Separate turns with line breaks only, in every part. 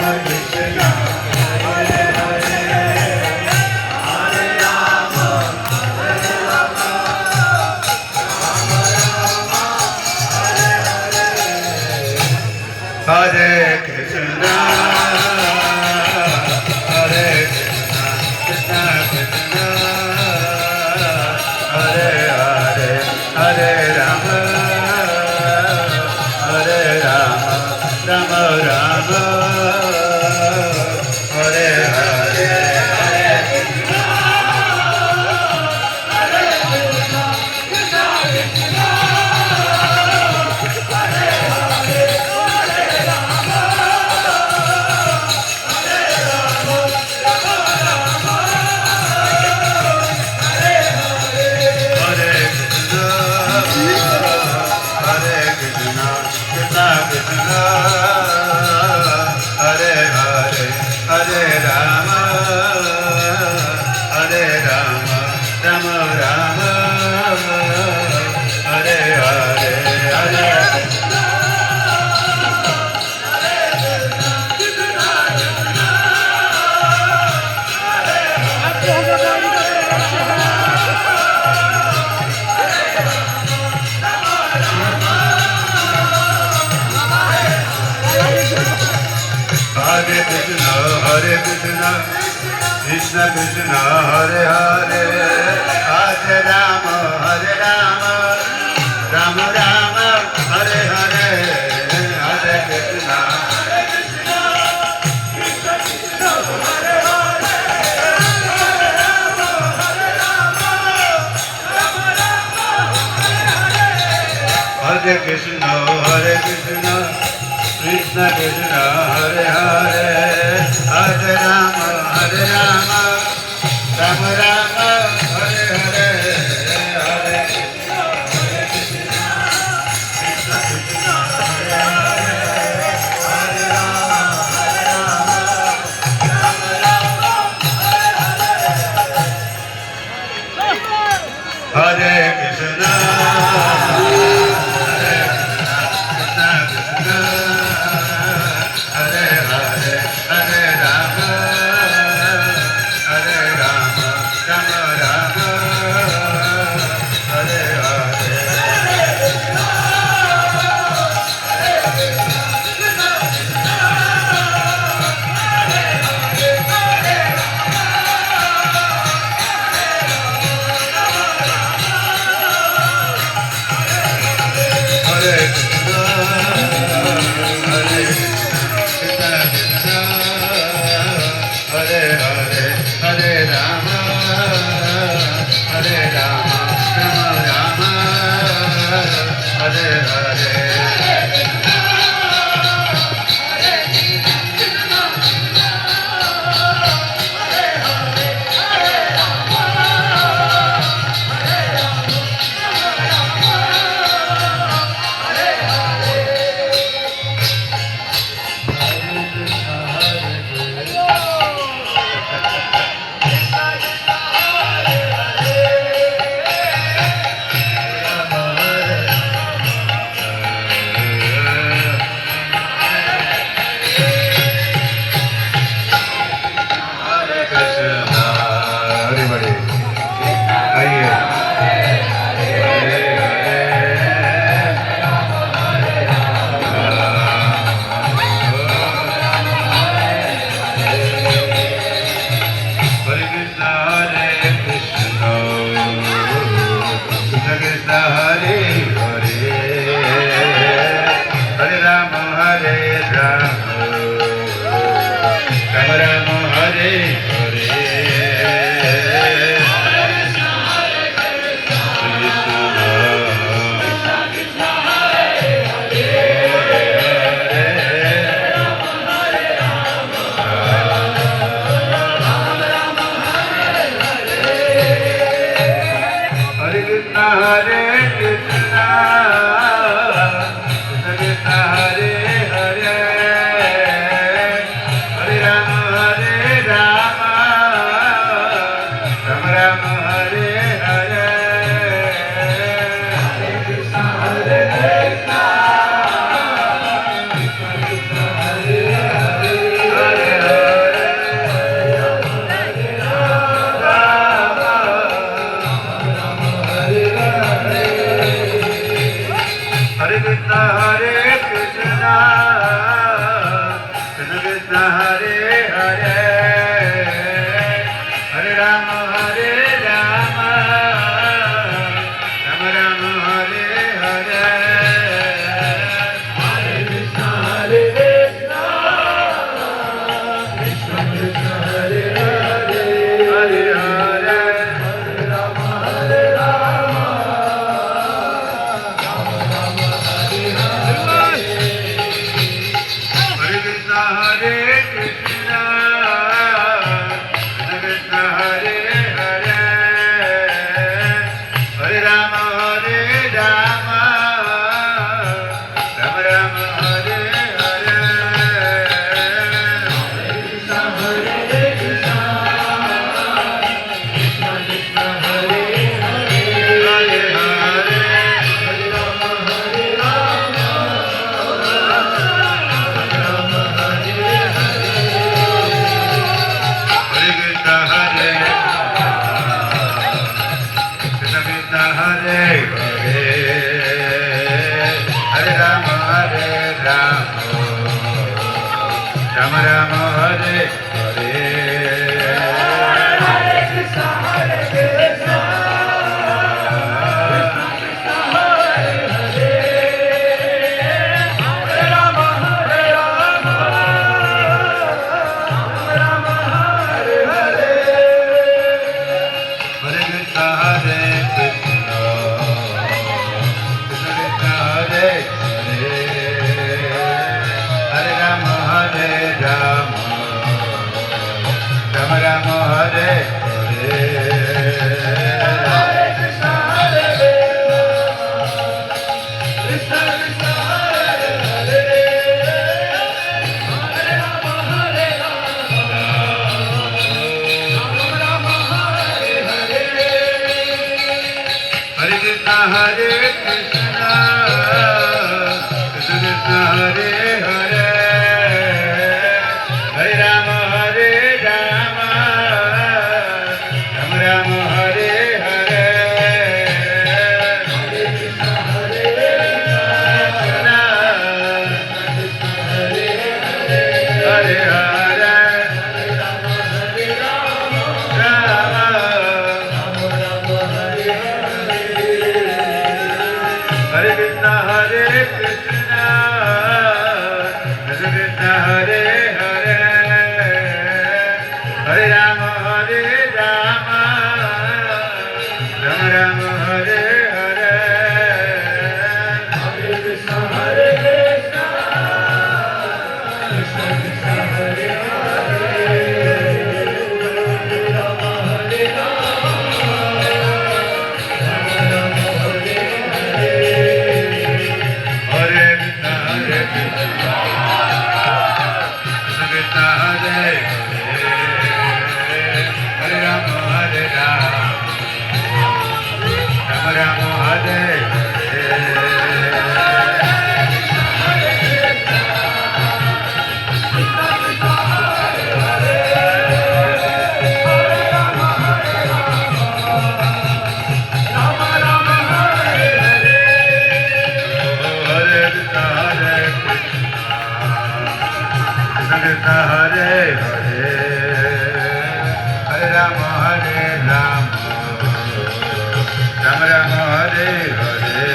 Krishna Krishna Hare Hare Hare Rama Hare Rama Rama Rama Hare Hare Hare Krishna Krishna Krishna Hare Hare Hare Krishna Hare Krishna Krishna Krishna Hare Hare Hare Rama Hare Rama Rama Rama Hare Hare Hare Krishna Hare Krishna Krishna Krishna Hare Hare Hare Rama Hare Rama Rama Rama Hare Hare Krishna Krishna Hare Hare Hare Ram Ram Ram Hare Hare
Hare Krishna हरे कृष्ण कृष्ण कृष्ण हरे हरे
हरे हरे
हरे राम हरे राम राम राम हरे हरे
हरे कृष्ण हरे कृष्ण कृष्ण हरे हरे हरे राम राम राम हरे हरे
कृष्ण हरे कृष्ण कृष्ण कृष्ण हरे हरे
हरे हरे
हरे राम राम राम हरे हरे
हरे कृष्ण हरे कृष्ण कृष्ण हरे हरे हरे राम राम राम हरे हरे
हरे कृष्ण हरे कृष्ण कृष्ण हरे हरे हरे राम राम राम हरे हरे
हरे कृष्ण हरे कृष्ण कृष्ण कृष्ण हरे हरे हरे राम राम राम हरे हरे
हरे कृष्ण हरे कृष्ण कृष्ण हरे हरे हरे राम राम हरे हरे
हरे कृष्ण हरे कृष्ण कृष्ण कृष्ण हरे हरे हरे राम राम राम हरे हरे
हरे कृष्ण हरे कृष्ण कृष्ण हरे हरे
हरे हरे
हरे राम
राम
राम राम हरे हरे
हरे कृष्ण हरे कृष्ण कृष्ण कृष्ण हरे हरे हरे राम राम राम हरे हरे
हरे कृष्ण हरे कृष्ण कृष्ण कृष्ण हरे हरे हरे राम हरे राम राम हरे हरे
हरे कृष्ण हरे कृष्ण कृष्ण कृष्ण हरे हरे हरे राम राम राम हरे हरे
राम राम हरे हरे
हरे कृष्ण हरे कृष्ण कृष्ण कृष्ण हरे हरे हरे राम राम राम हरे हरे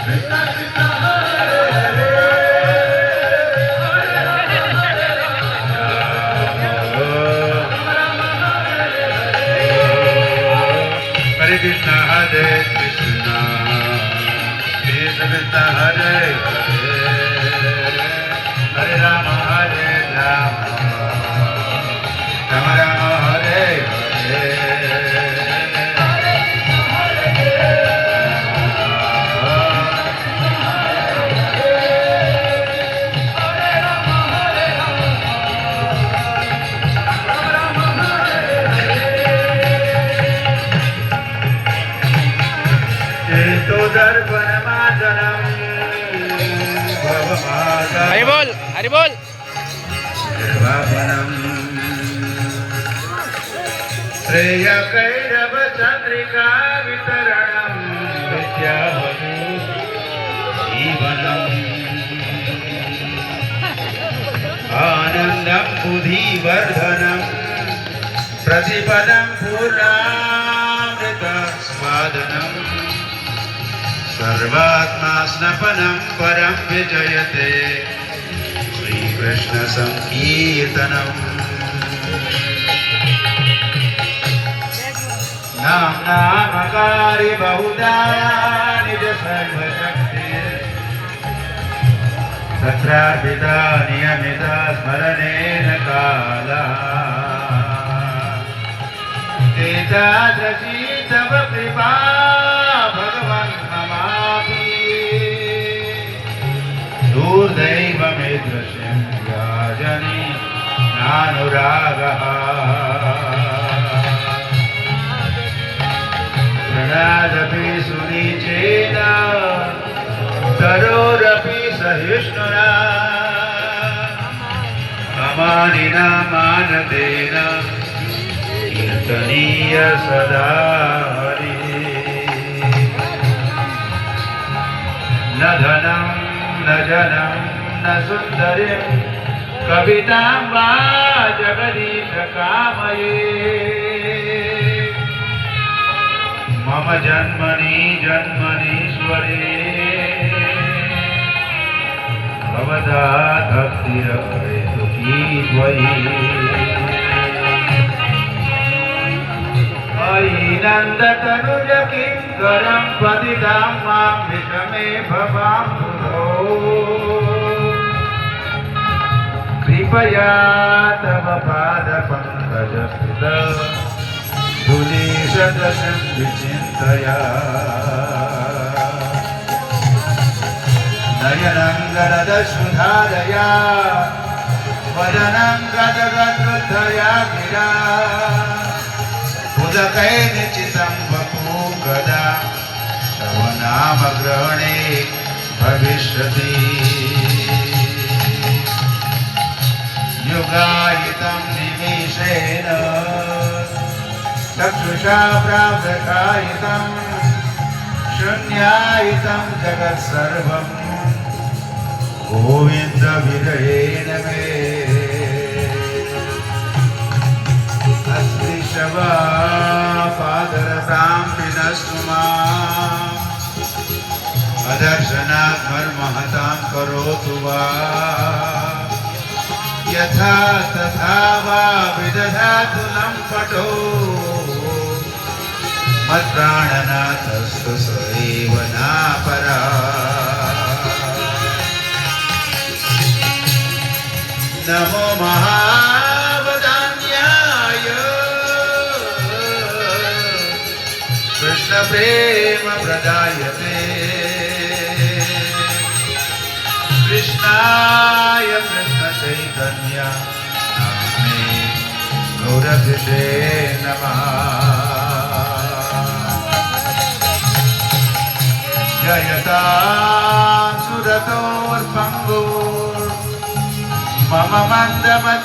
कृष्ण कृष्ण हरे हरे
हरे कृष्ण हरे कृष्ण कृष्ण कृष्ण हरे हरे हरे राम राम राम हरे हरे चेतो दर्पण मादनम भवमादा
हरि बोल हरि बोल
निर्वापनम श्रेय कैरव चंद्रिका वितरणम विद्यावधु ज्ञानमुदं बुद्धिवर्धनं प्रतिपदं पूर्णामृतस्वादनं सर्वात्मा स्नपनं परं विजयते श्रीकृष्णसङ्कीर्तनम् नाम नामकारी बहुधा निज सर्वशक्ति तत्रार्पिता नियमिता स्मरणेन काला एतादृशी तव कृपा भगवन् ममापि दुर्दैवमीदृशीं याजनि नानुरागः प्रणादपि सुनीचेन तरोरपि सहिष्णुना अमानिना मानदेन कीर्तनीय सदा हरिः न धनं न जनं न सुन्दरीं कवितां वा जगदीश कामये मम जन्मनि जन्मनीश्वरे भवदा भक्तिरहरेतुकी त्वयि मयि नन्दतनुज किङ्करं पतितां मां विषमे भवाम्बुधो कृपया तव पादपङ्कजस्थितः धूलीशदशं विचिन्तया नयनं गरदश्रुधारया वदनं गदगद्वृद्धया गिरा उदकैर्निचितं वपुगदा तव नामग्रहणे भविष्यति युगायितं निमेषेण चक्षुषा प्राप्तकायितं शून्यायितं जगत्सर्वं गोविन्दविरयेण मे अस्पृशवापादरतां विनस्तु माम् अदर्शनात् मर्महतां करोतु वा यथा तथा वा विदधातु लम्पटो मत्प्राणनाथस्तु स एव नापरा नमो महावदान्याय कृष्णप्रेम प्रदायते कृष्णाय कृष्णचैतन्य नाम्ने गौरभिषे नमः जयता सुरतोर्पङ्गुर्मम मन्दमतेर्गतिः